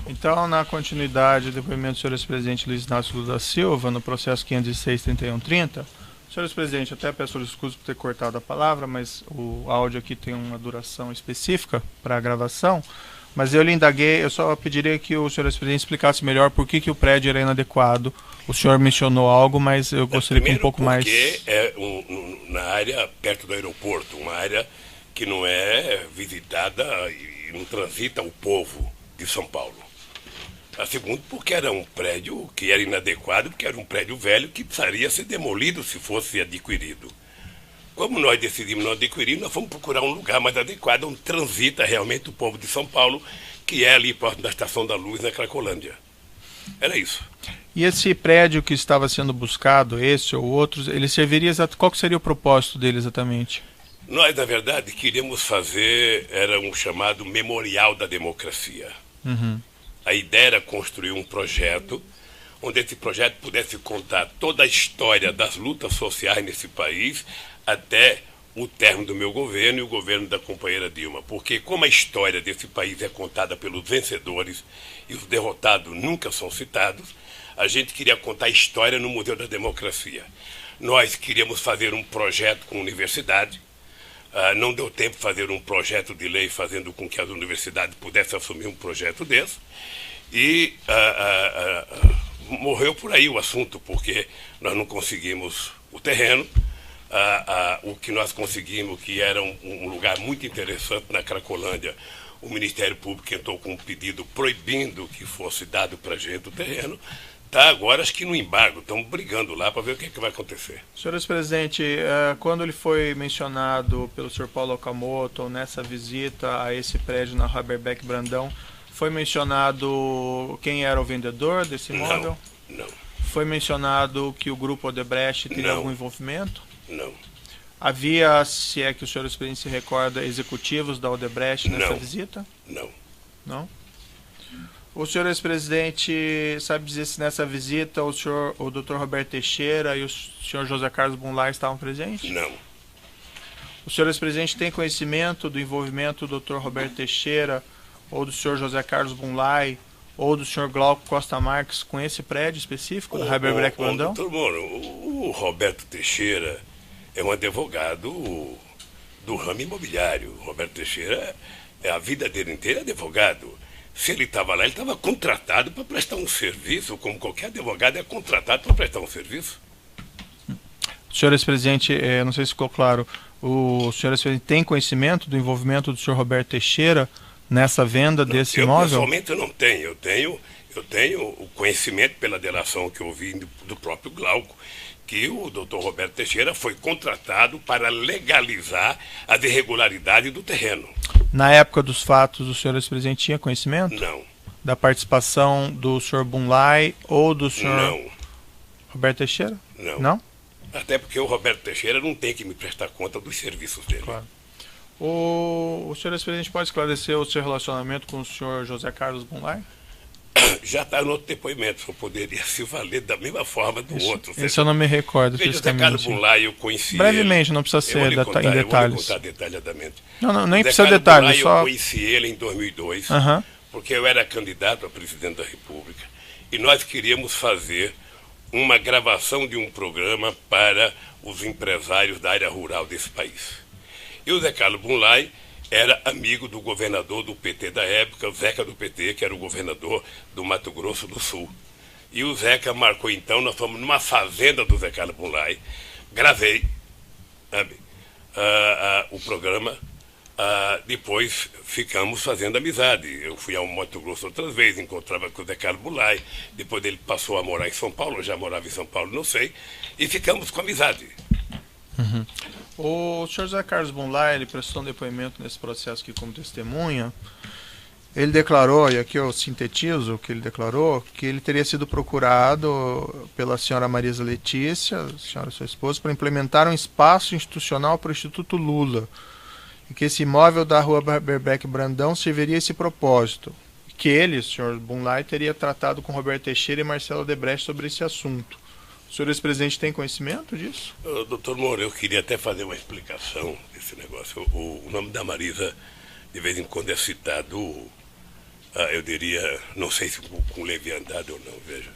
Então, na continuidade do depoimento do senhor ex-presidente Luiz Inácio Lula da Silva, no processo 506-3130, senhor ex-presidente, até peço desculpas por ter cortado a palavra, mas o áudio aqui tem uma duração específica para a gravação, mas eu lhe indaguei, eu só pediria que o senhor ex-presidente explicasse melhor por que o prédio era inadequado. O senhor mencionou algo, mas eu gostaria que um pouco mais... Primeiro porque é na área perto do aeroporto, uma área que não é visitada e não transita o povo de São Paulo. A segundo, porque era um prédio que era inadequado, porque era um prédio velho que precisaria ser demolido se fosse adquirido. Como nós decidimos não adquirir, nós fomos procurar um lugar mais adequado, onde transita realmente o povo de São Paulo, que é ali próximo da Estação da Luz, na Cracolândia. Era isso. E esse prédio que estava sendo buscado, esse ou outros, ele serviria qual que seria o propósito dele exatamente? Nós, na verdade, queríamos fazer, era um chamado Memorial da Democracia. Uhum. A ideia era construir um projeto onde esse projeto pudesse contar toda a história das lutas sociais nesse país até o término do meu governo e o governo da companheira Dilma. Porque como a história desse país é contada pelos vencedores e os derrotados nunca são citados, a gente queria contar a história no Museu da Democracia. Nós queríamos fazer um projeto com a universidade. Não deu tempo de fazer um projeto de lei fazendo com que as universidades pudessem assumir um projeto desse. E morreu por aí o assunto, porque nós não conseguimos o terreno. O que nós conseguimos, que era um lugar muito interessante na Cracolândia, o Ministério Público entrou com um pedido proibindo que fosse dado para a gente o terreno. Está agora, acho que no embargo, estamos brigando lá para ver o que vai acontecer. Senhor ex-presidente, quando ele foi mencionado pelo senhor Paulo Okamoto nessa visita a esse prédio na Haberbeck Brandão, foi mencionado quem era o vendedor desse imóvel? Não. Foi mencionado que o grupo Odebrecht teria algum envolvimento? Não. Havia, se é que o senhor ex-presidente se recorda, executivos da Odebrecht nessa visita? Não. Não? O senhor ex-presidente sabe dizer se nessa visita o Dr. Roberto Teixeira e o senhor José Carlos Bunlai estavam presentes? Não. O senhor ex-presidente tem conhecimento do envolvimento do Dr. Roberto Teixeira ou do senhor José Carlos Bunlai ou do senhor Glauco Costa Marques com esse prédio específico da Haberbeck Brandão? Doutor Moro, o Roberto Teixeira é um advogado do ramo imobiliário. O Roberto Teixeira, a vida dele inteira é advogado. Se ele estava lá, ele estava contratado para prestar um serviço, como qualquer advogado é contratado para prestar um serviço. Senhor ex-presidente, não sei se ficou claro, o senhor ex-presidente tem conhecimento do envolvimento do senhor Roberto Teixeira nessa venda desse imóvel? Pessoalmente eu não tenho. Eu tenho o conhecimento pela delação que eu ouvi do próprio Glauco, que o doutor Roberto Teixeira foi contratado para legalizar as irregularidades do terreno. Na época dos fatos, o senhor ex-presidente tinha conhecimento? Não. Da participação do senhor Bunlai ou do senhor Não. Roberto Teixeira? Não. Não? Até porque o Roberto Teixeira não tem que me prestar conta dos serviços dele. Claro. O senhor ex-presidente pode esclarecer o seu relacionamento com o senhor José Carlos Bunlai? Já está no outro depoimento, eu poderia se valer da mesma forma do outro. Isso eu não me recordo. Veja, José Carlos Bunlai, eu conheci brevemente, ele. não precisa ser em Eu vou lhe detalhes. contar detalhadamente. Não, nem José precisa Carlos detalhes. Bunlai, Só... Eu conheci ele em 2002, porque eu era candidato a presidente da República. E nós queríamos fazer uma gravação de um programa para os empresários da área rural desse país. E o José Carlos Bunlai era amigo do governador do PT da época, o Zeca do PT, que era o governador do Mato Grosso do Sul. E o Zeca marcou então, nós fomos numa fazenda do Zé Carlos Bunlai, gravei, sabe, o programa, depois ficamos fazendo amizade. Eu fui ao Mato Grosso outras vezes, encontrava com o Zé Carlos Bunlai, depois ele passou a morar em São Paulo, eu já morava em São Paulo, não sei, e ficamos com amizade. O senhor José Carlos Bunlai, ele prestou um depoimento nesse processo aqui como testemunha. Ele declarou, e aqui eu sintetizo o que ele declarou, que ele teria sido procurado pela senhora Marisa Letícia, a senhora sua esposa, para implementar um espaço institucional para o Instituto Lula, e que esse imóvel da rua Haberbeck Brandão serviria a esse propósito. E que ele, o senhor Bunlai, teria tratado com Roberto Teixeira e Marcelo Odebrecht sobre esse assunto. O senhor ex-presidente tem conhecimento disso? Doutor Moura, eu queria até fazer uma explicação desse negócio. O nome da Marisa, de vez em quando, é citado eu diria, não sei se com leviandade ou não, veja.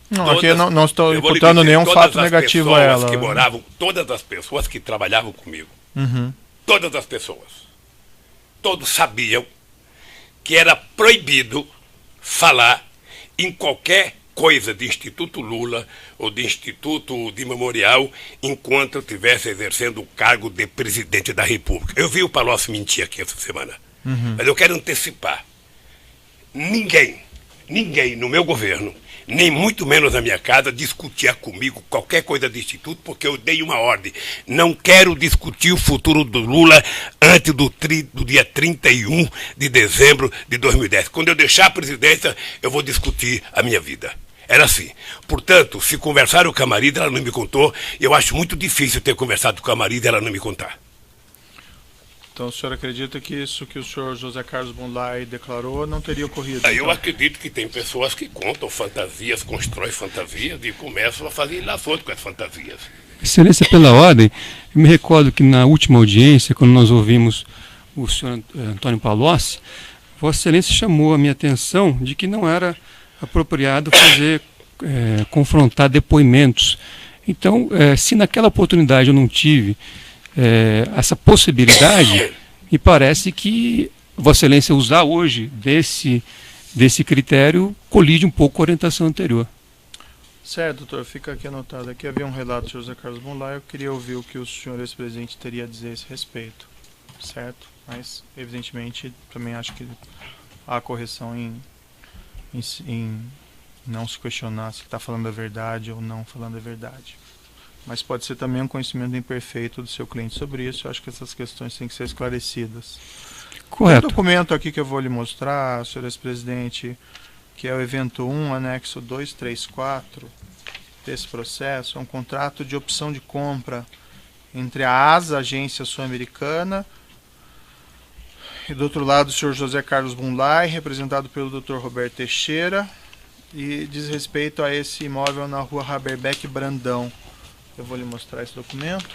Não, aqui eu não estou imputando nenhum fato negativo a ela. Que moravam, todas as pessoas que trabalhavam comigo, todas as pessoas, todos sabiam que era proibido falar em qualquer coisa de Instituto Lula ou de Instituto de Memorial enquanto eu estivesse exercendo o cargo de presidente da República. Eu vi o Palocci mentir aqui essa semana, mas eu quero antecipar. Ninguém no meu governo, nem muito menos na minha casa, discutia comigo qualquer coisa de Instituto, porque eu dei uma ordem. Não quero discutir o futuro do Lula antes do dia 31 de dezembro de 2010. Quando eu deixar a presidência, eu vou discutir a minha vida. Era assim. Portanto, se conversaram com a Marida, ela não me contou. Eu acho muito difícil ter conversado com a Marida e ela não me contar. Então o senhor acredita que isso que o senhor José Carlos Goulart declarou não teria ocorrido? Eu acredito que tem pessoas que contam fantasias, constroem fantasias e começam a fazer ilações com as fantasias. Excelência, pela ordem, eu me recordo que na última audiência, quando nós ouvimos o senhor Antônio Palocci, Vossa Excelência chamou a minha atenção de que não era apropriado fazer, confrontar depoimentos. Então, se naquela oportunidade eu não tive essa possibilidade, me parece que Vossa Excelência usar hoje desse critério colide um pouco com a orientação anterior. Certo, doutor, fica aqui anotado. Aqui havia um relato de José Carlos Goulart, eu queria ouvir o que o senhor ex-presidente teria a dizer a esse respeito, certo? Mas, evidentemente, também acho que há correção em não se questionar se está falando a verdade ou não falando a verdade. Mas pode ser também um conhecimento imperfeito do seu cliente sobre isso. Eu acho que essas questões têm que ser esclarecidas. Correto. Tem um documento aqui que eu vou lhe mostrar, senhor ex-presidente, que é o evento 1, anexo 234 desse processo. É um contrato de opção de compra entre a ASA, Agência Sul-Americana, e do outro lado o senhor José Carlos Goulart, representado pelo Dr. Roberto Teixeira, e diz respeito a esse imóvel na rua Haberbeck Brandão. Eu vou lhe mostrar esse documento.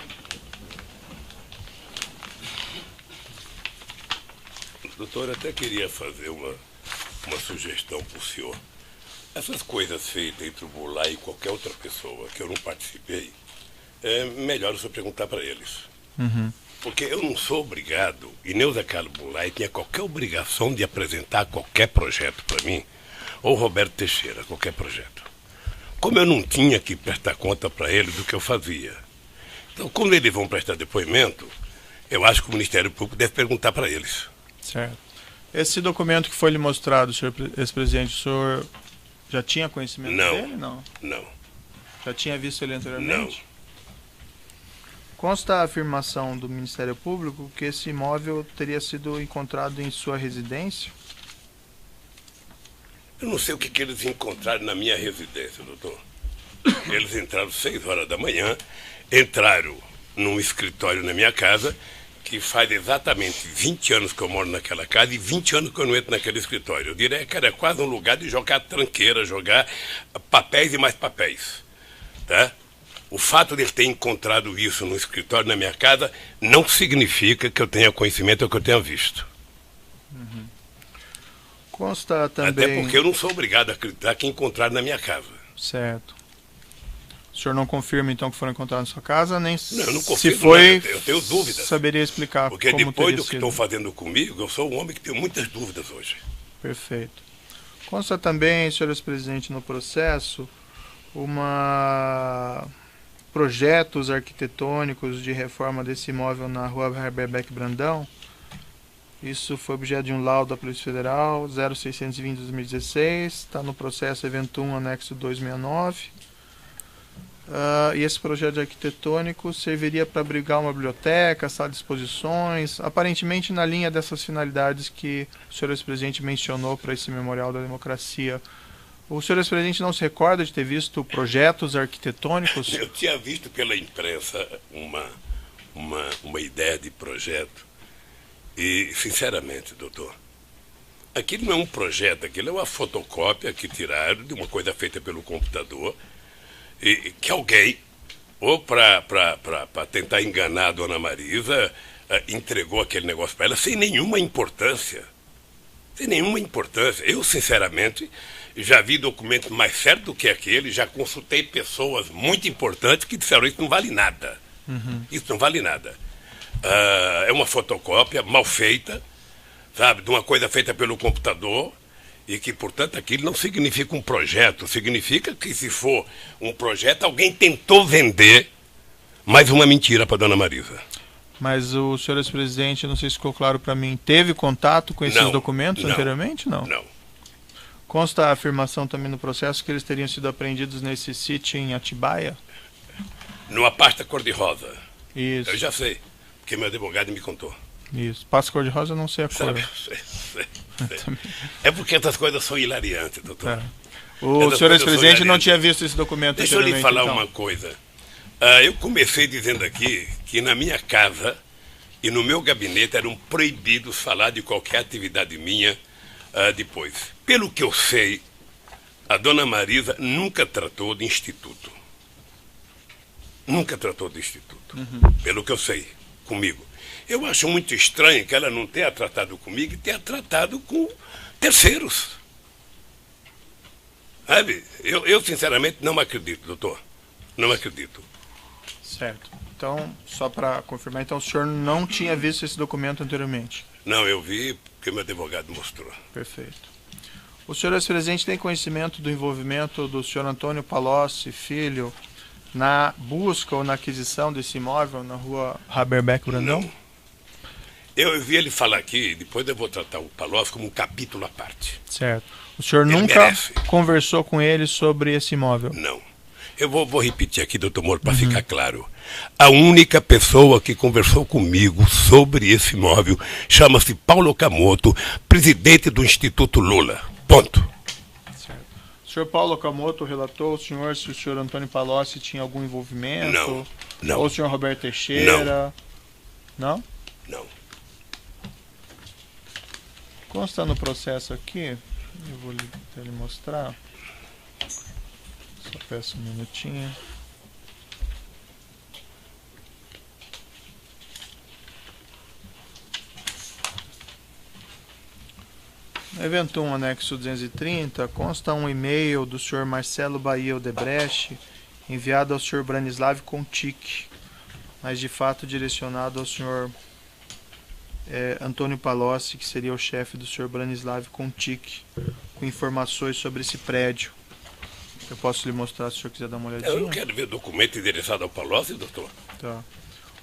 Doutor, até queria fazer uma sugestão para o senhor. Essas coisas feitas entre o Goulart e qualquer outra pessoa que eu não participei, é melhor o senhor perguntar para eles. Porque eu não sou obrigado, e nem o Zé Carlos Goulart tinha qualquer obrigação de apresentar qualquer projeto para mim, ou Roberto Teixeira, qualquer projeto. Como eu não tinha que prestar conta para ele do que eu fazia. Então, quando eles vão prestar depoimento, eu acho que o Ministério Público deve perguntar para eles. Certo. Esse documento que foi lhe mostrado, senhor ex-presidente, o senhor já tinha conhecimento dele? Não. Não. Já tinha visto ele anteriormente? Não. Consta a afirmação do Ministério Público que esse imóvel teria sido encontrado em sua residência? Eu não sei o que eles encontraram na minha residência, doutor. Eles entraram 6 horas da manhã, entraram num escritório na minha casa, que faz exatamente 20 anos que eu moro naquela casa e 20 anos que eu não entro naquele escritório. Eu diria que era quase um lugar de jogar tranqueira, jogar papéis e mais papéis. Tá? O fato de ele ter encontrado isso no escritório na minha casa não significa que eu tenha conhecimento ou que eu tenha visto. Consta também... Até porque eu não sou obrigado a acreditar que encontraram na minha casa. Certo. O senhor não confirma, então, que foram encontrados na sua casa? Nem não, eu não confirmo, se foi, eu tenho dúvidas. Saberia explicar porque como depois do que sido. estão fazendo comigo, eu sou um homem que tem muitas dúvidas hoje. Perfeito. Consta também, senhor ex-presidente, no processo, projetos arquitetônicos de reforma desse imóvel na rua Haberbeck Brandão. Isso foi objeto de um laudo da Polícia Federal 0620 de 2016, está no processo evento 1, anexo 269. E esse projeto arquitetônico serviria para abrigar uma biblioteca, sala de exposições, aparentemente na linha dessas finalidades que o senhor ex-presidente mencionou para esse Memorial da Democracia. O senhor ex-presidente não se recorda de ter visto projetos arquitetônicos? Eu tinha visto pela imprensa uma ideia de projeto. E, sinceramente, doutor, aquilo não é um projeto, aquilo é uma fotocópia que tiraram de uma coisa feita pelo computador, e que alguém, ou para tentar enganar a dona Marisa, entregou aquele negócio para ela sem nenhuma importância. Sem nenhuma importância. Eu, sinceramente, já vi documento mais certo do que aquele, já consultei pessoas muito importantes que disseram isso não vale nada. Isso não vale nada. É uma fotocópia mal feita, sabe, de uma coisa feita pelo computador, e que, portanto, aquilo não significa um projeto, significa que, se for um projeto, alguém tentou vender mais uma mentira para Dona Marisa. Mas o senhor ex-presidente, não sei se ficou claro para mim, teve contato com esses documentos anteriormente? Não. Consta a afirmação também no processo que eles teriam sido apreendidos nesse sítio em Atibaia? Numa pasta cor-de-rosa. Isso. Eu já sei, porque meu advogado me contou. Isso. Pasta cor-de-rosa eu não sei a cor. Sei. É porque essas coisas são hilariantes, doutor. O senhor ex-presidente não tinha visto esse documento anteriormente. Deixa eu lhe falar então. uma coisa. Eu comecei dizendo aqui que na minha casa e no meu gabinete eram proibidos falar de qualquer atividade minha depois. Pelo que eu sei, a Dona Marisa nunca tratou de instituto. Nunca tratou de instituto. Pelo que eu sei, comigo. Eu acho muito estranho que ela não tenha tratado comigo e tenha tratado com terceiros. Sabe? Eu sinceramente não acredito, doutor. Não acredito. Certo. Então, só para confirmar, então o senhor não tinha visto esse documento anteriormente? Não, eu vi porque meu advogado mostrou. Perfeito. O senhor ex-presidente tem conhecimento do envolvimento do senhor Antônio Palocci Filho na busca ou na aquisição desse imóvel na rua Haberbeck Brandão? Não. Eu vi ele falar aqui, depois eu vou tratar o Palocci como um capítulo à parte. Certo. O senhor nunca conversou com ele sobre esse imóvel? Não. Eu vou repetir aqui, doutor Moro, para ficar claro. A única pessoa que conversou comigo sobre esse imóvel chama-se Paulo Okamoto, presidente do Instituto Lula. Ponto. Certo. O senhor Paulo Okamoto relatou ao senhor se o senhor Antônio Palocci tinha algum envolvimento? Não. Ou o senhor Roberto Teixeira? Não? Não. Consta no processo aqui, eu vou lhe mostrar. Só peço um minutinho. No evento 1, anexo 230, consta um e-mail do senhor Marcelo Bahia Odebrecht, enviado ao senhor Branislav Contic, mas de fato direcionado ao senhor Antônio Palocci, que seria o chefe do senhor Branislav Contic, com informações sobre esse prédio. Eu posso lhe mostrar se o senhor quiser dar uma olhadinha? Eu não quero ver documento endereçado ao Palocci, doutor. Tá.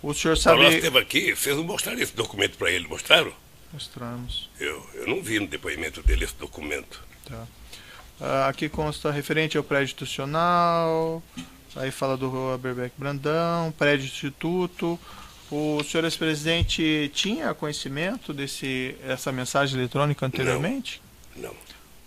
O senhor sabe... O Palocci esteve aqui, vocês não mostraram esse documento para ele, mostraram? Mostramos. Eu não vi no depoimento dele esse documento. Tá. Aqui consta referente ao prédio institucional, aí fala do Rua Haberbeck Brandão, prédio instituto. O senhor ex-presidente tinha conhecimento dessa mensagem eletrônica anteriormente? Não.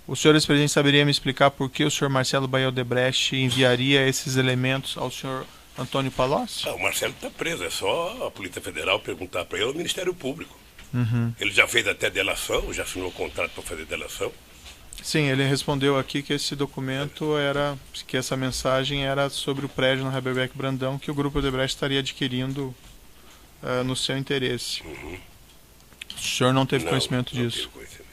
O senhor ex-presidente saberia me explicar por que o senhor Marcelo Bahia Odebrecht enviaria esses elementos ao senhor Antônio Palocci? O Marcelo está preso, é só a Polícia Federal perguntar para ele ao Ministério Público. Ele já fez até delação, já assinou o contrato para fazer delação. Sim, ele respondeu aqui que esse documento que essa mensagem era sobre o prédio no Haberbeck Brandão que o Grupo Odebrecht estaria adquirindo no seu interesse. O senhor não teve conhecimento disso? Não tive conhecimento.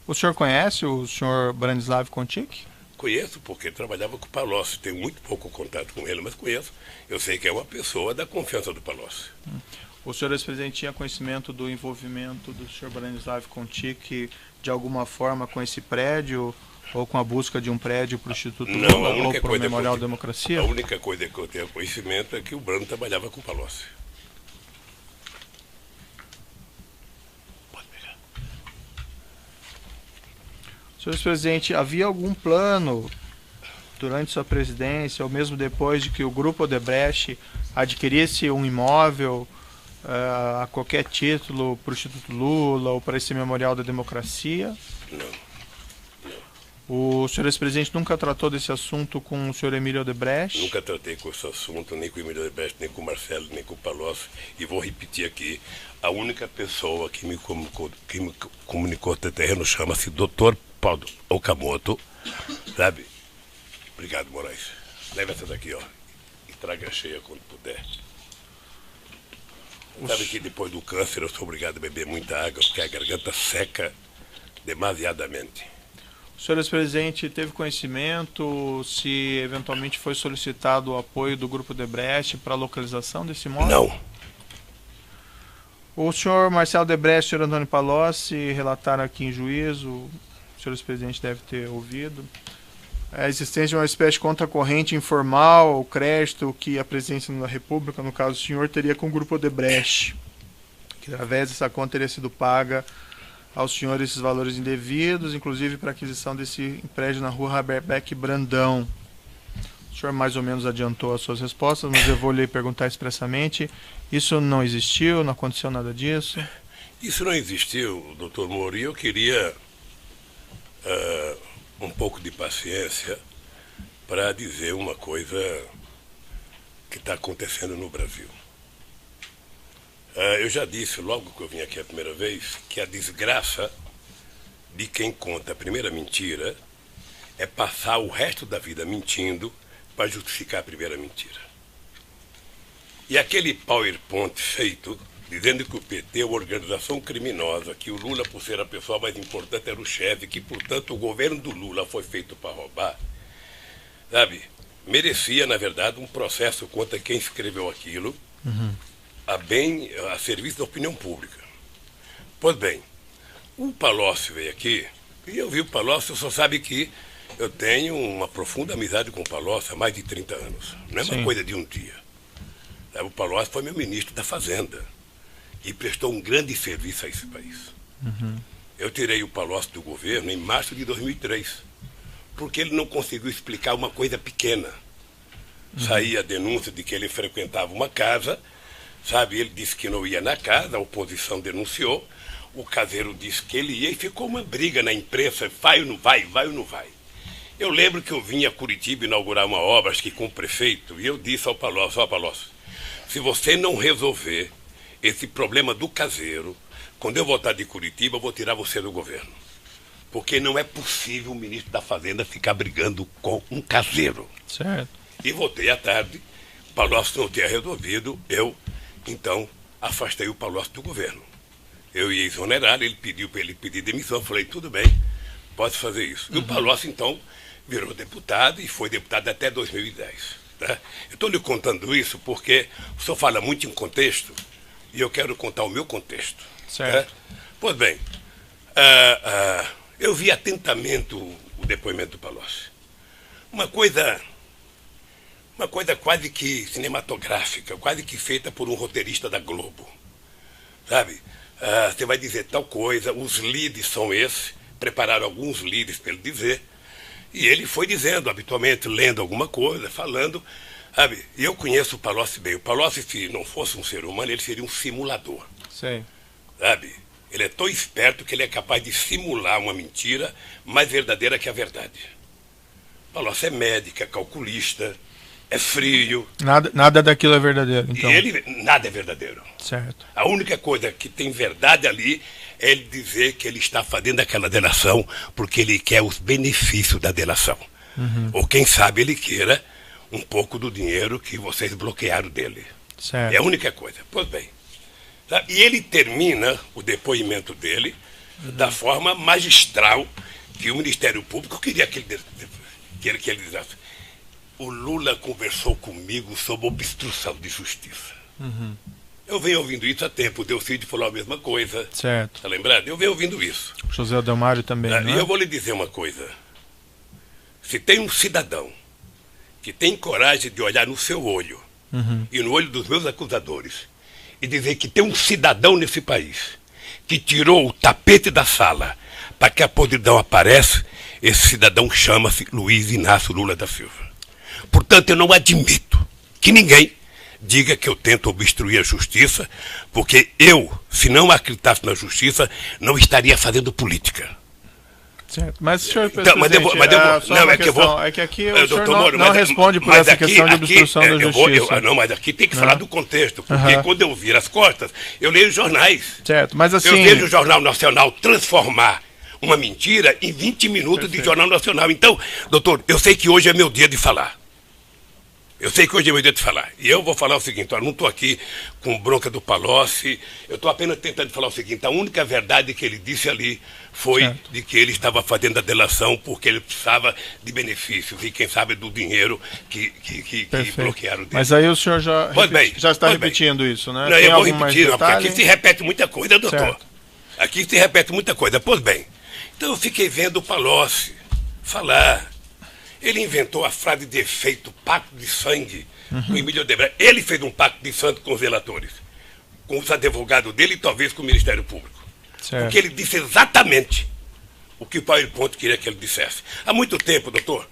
O senhor conhece o senhor Branislav Contic? Conheço, porque ele trabalhava com o Palocci. Tenho muito pouco contato com ele, mas conheço. Eu sei que é uma pessoa da confiança do Palocci. O senhor ex-presidente tinha conhecimento do envolvimento do senhor Branislav Contic de alguma forma com esse prédio ou com a busca de um prédio para o Instituto Lula ou para o Memorial Democracia? A única coisa que eu tenho conhecimento é que o Brano trabalhava com o Palocci. Pode pegar. Senhor ex-presidente, havia algum plano durante sua presidência ou mesmo depois de que o Grupo Odebrecht adquirisse um imóvel a qualquer título para o Instituto Lula ou para esse Memorial da Democracia? Não. O senhor ex-presidente nunca tratou desse assunto com o senhor Emílio Odebrecht? Nunca tratei com esse assunto, nem com o Emílio Odebrecht, nem com o Marcelo, nem com o Palocci. E vou repetir aqui, a única pessoa que me comunicou até terreno chama-se Dr. Paulo Okamoto, sabe? Obrigado, Moraes. Leva essa daqui, ó, e traga cheia quando puder. Sabe que depois do câncer eu sou obrigado a beber muita água, porque a garganta seca, demasiadamente. O senhor ex-presidente teve conhecimento se eventualmente foi solicitado o apoio do Grupo Odebrecht para a localização desse imóvel? Não. O senhor Marcelo Odebrecht e o senhor Antônio Palocci relataram aqui em juízo, o senhor ex-presidente deve ter ouvido, a existência de uma espécie de conta corrente informal, o crédito que a presidência da República, no caso do senhor, teria com o Grupo Odebrecht, que através dessa conta teria sido paga aos senhores esses valores indevidos, inclusive para a aquisição desse prédio na rua Haberbeck Brandão. O senhor mais ou menos adiantou as suas respostas, mas eu vou lhe perguntar expressamente. Isso não existiu? Não aconteceu nada disso? Isso não existiu, doutor Moro, e eu queria um pouco de paciência para dizer uma coisa que está acontecendo no Brasil. Eu já disse, logo que eu vim aqui a primeira vez, que a desgraça de quem conta a primeira mentira é passar o resto da vida mentindo para justificar a primeira mentira. E aquele PowerPoint feito, dizendo que o PT é uma organização criminosa, que o Lula, por ser a pessoa mais importante, era o chefe, que, portanto, o governo do Lula foi feito para roubar, sabe, merecia, na verdade, um processo contra quem escreveu aquilo, a serviço da opinião pública. Pois bem, o Palocci veio aqui, e eu vi o Palocci, só sabe que eu tenho uma profunda amizade com o Palocci há mais de 30 anos. Não é uma coisa de um dia. O Palocci foi meu ministro da Fazenda e prestou um grande serviço a esse país. Eu tirei o Palocci do governo em março de 2003, porque ele não conseguiu explicar uma coisa pequena. Saía a denúncia de que ele frequentava uma casa, sabe, ele disse que não ia na casa, a oposição denunciou, o caseiro disse que ele ia e ficou uma briga na imprensa, vai ou não vai, vai ou não vai. Eu lembro que eu vim a Curitiba inaugurar uma obra, acho que com o prefeito, e eu disse ao Palocci, ó Palocci, se você não resolver esse problema do caseiro, quando eu voltar de Curitiba, eu vou tirar você do governo. Porque não é possível o ministro da Fazenda ficar brigando com um caseiro. Certo. E voltei à tarde, o Palocci não tinha resolvido, eu, então, afastei o Palocci do governo. Eu ia exonerar, ele pediu para ele pedir demissão, eu falei, tudo bem, pode fazer isso. E o Palocci, então, virou deputado e foi deputado até 2010. Tá? Eu estou lhe contando isso porque o senhor fala muito em contexto e eu quero contar o meu contexto. Certo. Tá? Pois bem, eu vi atentamente o depoimento do Palocci. Uma coisa quase que cinematográfica, quase que feita por um roteirista da Globo. Sabe? Você vai dizer tal coisa, os leads são esses, prepararam alguns leads para ele dizer, e ele foi dizendo, habitualmente, lendo alguma coisa, falando, sabe? E eu conheço o Palocci bem. O Palocci, se não fosse um ser humano, ele seria um simulador. Sei. Sabe? Ele é tão esperto que ele é capaz de simular uma mentira mais verdadeira que a verdade. O Palocci é médico, é calculista, é frio. Nada daquilo é verdadeiro, então. E nada é verdadeiro. Certo. A única coisa que tem verdade ali é ele dizer que ele está fazendo aquela delação porque ele quer os benefícios da delação. Ou quem sabe ele queira um pouco do dinheiro que vocês bloquearam dele. Certo. É a única coisa. Pois bem. Sabe? E ele termina o depoimento dele da forma magistral que o Ministério Público queria que ele dissesse. O Lula conversou comigo sobre obstrução de justiça. Eu venho ouvindo isso há tempo. O Delcídio falou a mesma coisa. Certo. Está lembrado? Eu venho ouvindo isso. José Delmário também, E não é? eu vou lhe dizer uma coisa. Se tem um cidadão que tem coragem de olhar no seu olho e no olho dos meus acusadores e dizer que tem um cidadão nesse país que tirou o tapete da sala para que a podridão apareça, esse cidadão chama-se Luiz Inácio Lula da Silva. Portanto, eu não admito que ninguém diga que eu tento obstruir a justiça, porque eu, se não acreditasse na justiça, não estaria fazendo política. Certo. Mas, senhor Então, é que aqui o senhor não responde por essa questão de obstrução da justiça. Não, mas aqui tem que falar do contexto, porque quando eu viro as costas, eu leio jornais. Certo, mas assim... Eu vejo o Jornal Nacional transformar uma mentira em 20 minutos de Jornal Nacional. Então, doutor, eu sei que hoje é meu dia de falar. Eu sei que hoje é meu dia de falar. E eu vou falar o seguinte, eu não estou aqui com bronca do Palocci, eu estou apenas tentando falar o seguinte, a única verdade que ele disse ali foi de que ele estava fazendo a delação porque ele precisava de benefícios e, quem sabe, do dinheiro que bloquearam dele. Mas aí o senhor já está repetindo isso, né? Não, eu vou repetir, não, porque aqui se repete muita coisa, doutor. Certo. Aqui se repete muita coisa. Pois bem, então eu fiquei vendo o Palocci falar. Ele inventou a frase de efeito, pacto de sangue, com Emílio Odebrecht. Ele fez um pacto de sangue com os relatores, com os advogados dele e talvez com o Ministério Público. Certo. Porque ele disse exatamente o que o Paulo Ponte queria que ele dissesse. Há muito tempo, doutor,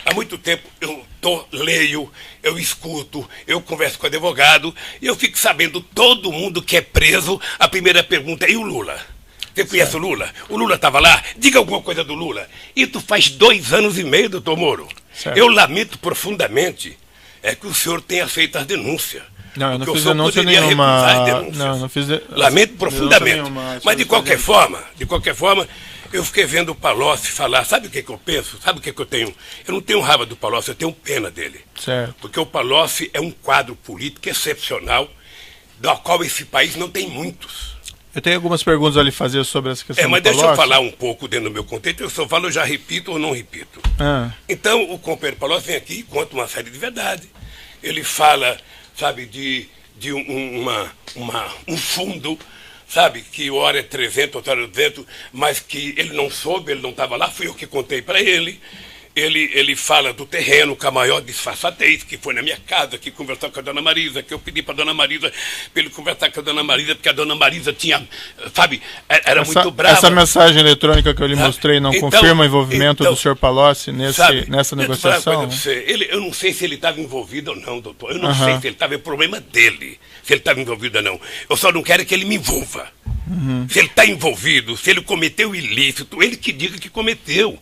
há muito tempo eu leio, eu escuto, eu converso com o advogado e eu fico sabendo todo mundo que é preso. A primeira pergunta é: e o Lula? Você conhece o Lula? O Lula estava lá? Diga alguma coisa do Lula. Isso faz 2 anos e meio, doutor Moro. Certo. Eu lamento profundamente que o senhor tenha feito as denúncias. Não, eu não fiz denúncia nenhuma. Não fiz lamento profundamente. Mas de qualquer forma, eu fiquei vendo o Palocci falar. Sabe o que eu penso? Sabe o que eu tenho? Eu não tenho raiva do Palocci, eu tenho pena dele. Certo. Porque o Palocci é um quadro político excepcional, do qual esse país não tem muitos. Eu tenho algumas perguntas a lhe fazer sobre essa questão. Mas deixa eu falar um pouco dentro do meu contexto. Eu só falo, eu já repito ou não repito. Então, o companheiro Palocci vem aqui e conta uma série de verdades. Ele fala, sabe, de um fundo, sabe, que hora é 300, outra hora é 200, mas que ele não soube, ele não estava lá, fui eu que contei para ele. Ele fala do terreno com a maior disfarçatez, que foi na minha casa, que conversou com a dona Marisa, que eu pedi para a dona Marisa, para ele conversar com a dona Marisa, porque a dona Marisa tinha, sabe, era muito brava. Essa mensagem eletrônica que eu lhe mostrei não confirma o envolvimento do senhor Palocci nessa negociação? Eu não sei se ele estava envolvido ou não, doutor. Eu não sei se ele estava, é problema dele, se ele estava envolvido ou não. Eu só não quero que ele me envolva. Se ele está envolvido, se ele cometeu ilícito, ele que diga que cometeu.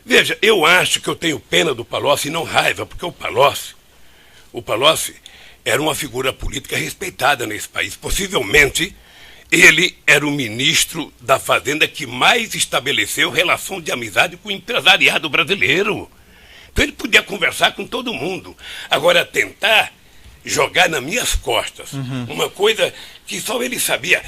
Veja, eu acho que eu tenho pena do Palocci e não raiva, porque o Palocci era uma figura política respeitada nesse país. Possivelmente, ele era o ministro da Fazenda que mais estabeleceu relação de amizade com o empresariado brasileiro. Então ele podia conversar com todo mundo. Agora, tentar jogar nas minhas costas uma coisa que só ele sabia.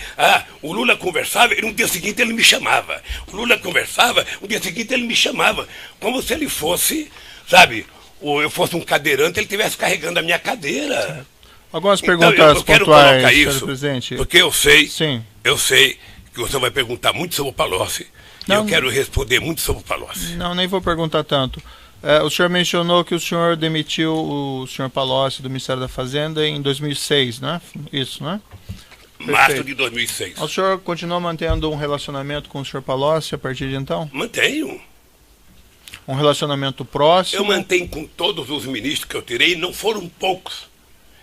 O Lula conversava e no dia seguinte ele me chamava. O Lula conversava, no dia seguinte ele me chamava. Como se ele fosse, sabe, ou eu fosse um cadeirante, ele estivesse carregando a minha cadeira. Certo. Algumas perguntas pontuais, senhor presidente. Porque eu sei que você vai perguntar muito sobre o Palocci. E eu quero responder muito sobre o Palocci. Não, nem vou perguntar tanto. O senhor mencionou que o senhor demitiu o senhor Palocci do Ministério da Fazenda em 2006, né? Isso, né? Março de 2006. O senhor continua mantendo um relacionamento com o senhor Palocci a partir de então? Mantenho. Um relacionamento próximo? Eu mantenho com todos os ministros que eu tirei, e não foram poucos.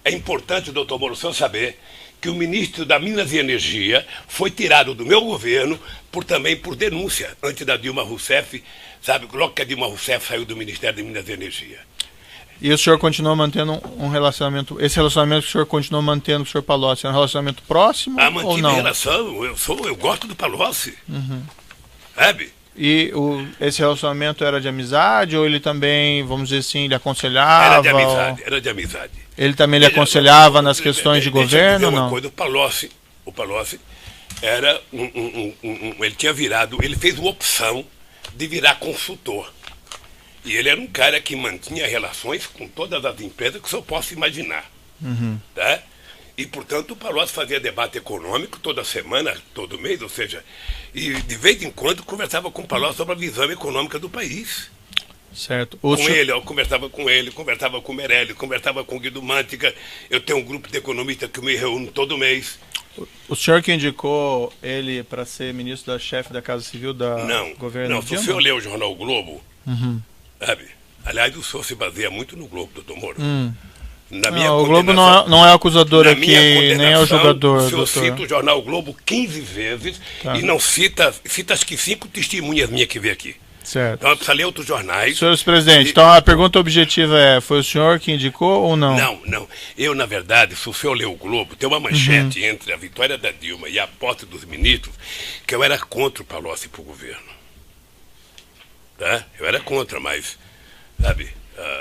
É importante, doutor Moro, o senhor saber que o ministro da Minas e Energia foi tirado do meu governo também por denúncia, antes da Dilma Rousseff, sabe, logo que a Dilma Rousseff saiu do Ministério de Minas e Energia. E o senhor continua mantendo um relacionamento, esse relacionamento que o senhor continua mantendo com o senhor Palocci, é um relacionamento próximo ou não? Relação, eu gosto do Palocci, sabe? E esse relacionamento era de amizade ou ele também, vamos dizer assim, lhe aconselhava? Era de amizade. Ele também lhe aconselhava nas questões de governo ou não? Coisa, o Palocci era ele tinha virado, ele fez uma opção de virar consultor. E ele era um cara que mantinha relações com todas as empresas que o senhor possa imaginar. Tá? E, portanto, o Palocci fazia debate econômico toda semana, todo mês, ou seja, e de vez em quando conversava com o Palocci sobre a visão econômica do país. Certo. Eu conversava com ele, conversava com o Meirelles, conversava com o Guido Mantega. Eu tenho um grupo de economistas que eu me reúno todo mês. O senhor que indicou ele para ser ministro da chefe da Casa Civil da governo? Não, se o senhor lê o jornal o Globo, sabe? Aliás, o senhor se baseia muito no Globo, doutor Moro. O Globo não é acusador aqui, nem é o julgador. O senhor cita o jornal o Globo 15 vezes e não cita acho que 5 testemunhas minhas que veio aqui. Certo. Então precisa ler outros jornais. Senhor presidente, então a pergunta objetiva é, foi o senhor que indicou ou não? Não. Eu, na verdade, se o senhor ler o Globo, tem uma manchete entre a vitória da Dilma e a posse dos ministros, que eu era contra o Palocci para o governo. Tá? Eu era contra, mas, sabe,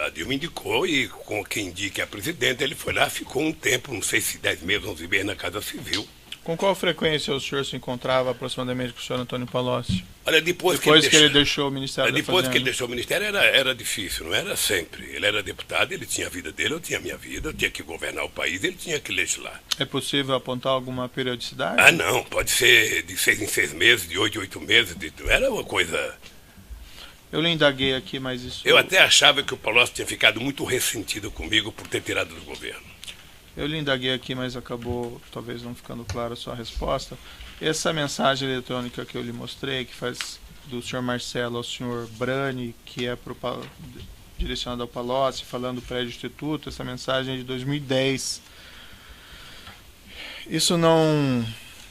a Dilma indicou e com quem indica a presidente, ele foi lá, ficou um tempo, não sei se 10 meses, 11 meses na Casa Civil. Com qual frequência o senhor se encontrava aproximadamente com o senhor Antônio Palocci? Olha, depois que ele deixou o Ministério da Fazenda. Que ele deixou o Ministério era difícil, não era sempre. Ele era deputado, ele tinha a vida dele, eu tinha a minha vida, eu tinha que governar o país, ele tinha que legislar. É possível apontar alguma periodicidade? Ah, não, pode ser de 6 em 6 meses, de 8 em 8 meses, era uma coisa... Eu lhe indaguei aqui, mas isso... Eu até achava que o Palocci tinha ficado muito ressentido comigo por ter tirado do governo. Eu lhe indaguei aqui, mas acabou talvez não ficando clara a sua resposta. Essa mensagem eletrônica que eu lhe mostrei, que faz do senhor Marcelo ao senhor Brani, que é direcionada ao Palocci, falando do prédio instituto, essa mensagem é de 2010. Isso não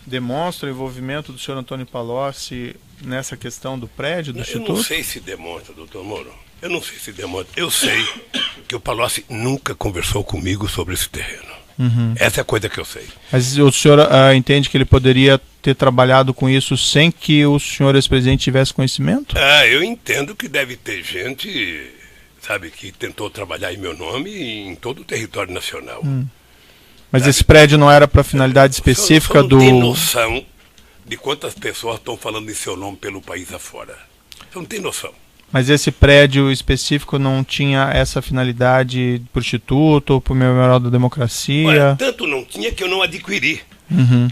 demonstra o envolvimento do senhor Antônio Palocci nessa questão do prédio do instituto? Eu não sei se demonstra, doutor Moro. Eu não sei se demonstra. Eu sei que o Palocci nunca conversou comigo sobre esse terreno. Uhum. Essa é a coisa que eu sei. Mas o senhor entende que ele poderia ter trabalhado com isso sem que o senhor ex-presidente tivesse conhecimento? Eu entendo que deve ter gente, sabe, que tentou trabalhar em meu nome em todo o território nacional. Mas esse prédio não era para finalidade específica do... Você não tem noção de quantas pessoas estão falando em seu nome pelo país afora. Você não tem noção. Mas esse prédio específico não tinha essa finalidade para o Instituto ou para o Memorial da Democracia? Olha, tanto não tinha que eu não adquiri. Uhum.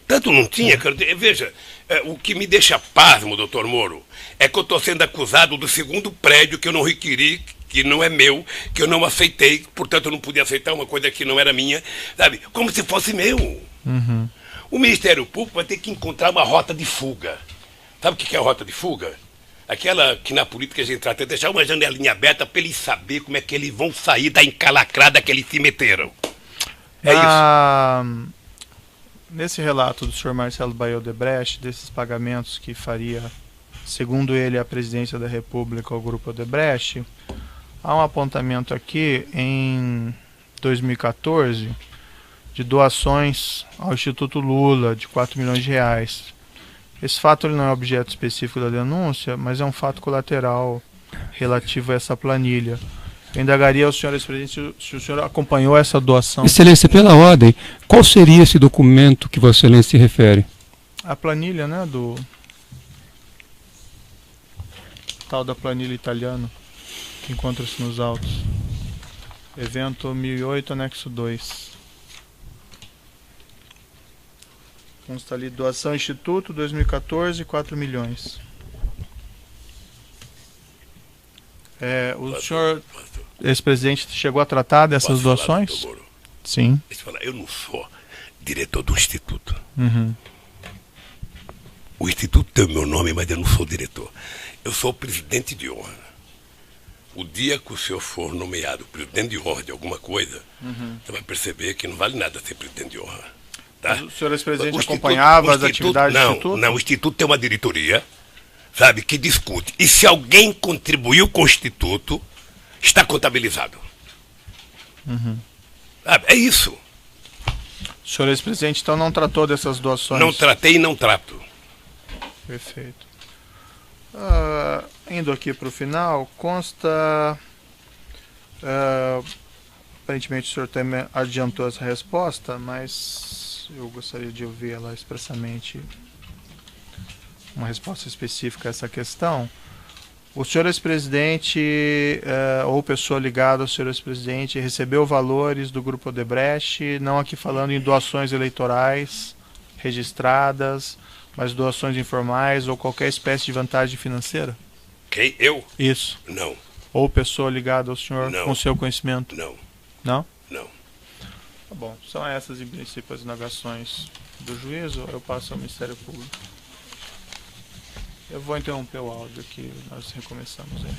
Tanto não tinha que eu... Veja, o que me deixa pasmo, doutor Moro, é que eu estou sendo acusado do segundo prédio que eu não requeri, que não é meu, que eu não aceitei, portanto eu não podia aceitar uma coisa que não era minha, sabe? Como se fosse meu. Uhum. O Ministério Público vai ter que encontrar uma rota de fuga. Sabe o que é a rota de fuga? Aquela que na política a gente trata de deixar uma janelinha aberta para eles saberem como é que eles vão sair da encalacrada que eles se meteram. É isso. Nesse relato do senhor Marcelo Baio Odebrecht, desses pagamentos que faria, segundo ele, a presidência da República ao Grupo Odebrecht, há um apontamento aqui em 2014 de doações ao Instituto Lula de 4 milhões de reais. Esse fato ele não é objeto específico da denúncia, mas é um fato colateral relativo a essa planilha. Eu indagaria ao senhor ex-presidente se o senhor acompanhou essa doação. Excelência, pela ordem, qual seria esse documento que Vossa Excelência se refere? A planilha, né, do tal da planilha italiana, que encontra-se nos autos. Evento 1008, anexo 2. Consta ali, doação Instituto, 2014, 4 milhões. O senhor, ex-presidente, chegou a tratar dessas doações? Sim. Eu não sou diretor do Instituto. Uhum. O Instituto tem o meu nome, mas eu não sou diretor. Eu sou o presidente de honra. O dia que o senhor for nomeado presidente de honra de alguma coisa, você vai perceber que não vale nada ser presidente de honra. Tá? O senhor ex-presidente acompanhava as atividades do Instituto? Não, o Instituto tem uma diretoria, sabe, que discute. E se alguém contribuiu com o Instituto, está contabilizado. Uhum. Sabe, é isso. O senhor ex-presidente, então, não tratou dessas doações? Não tratei e não trato. Perfeito. Indo aqui para o final, consta... aparentemente o senhor também adiantou essa resposta, mas eu gostaria de ouvir ela expressamente, uma resposta específica a essa questão. O senhor ex-presidente ou pessoa ligada ao senhor ex-presidente recebeu valores do Grupo Odebrecht, não aqui falando em doações eleitorais registradas, mas doações informais ou qualquer espécie de vantagem financeira? Quem? Eu? Isso. Não. Ou pessoa ligada ao senhor com seu conhecimento? Não. Não? Não. Tá bom. São essas, em princípio, as indagações do juízo. Eu passo ao Ministério Público. Eu vou interromper o áudio aqui, nós recomeçamos aí.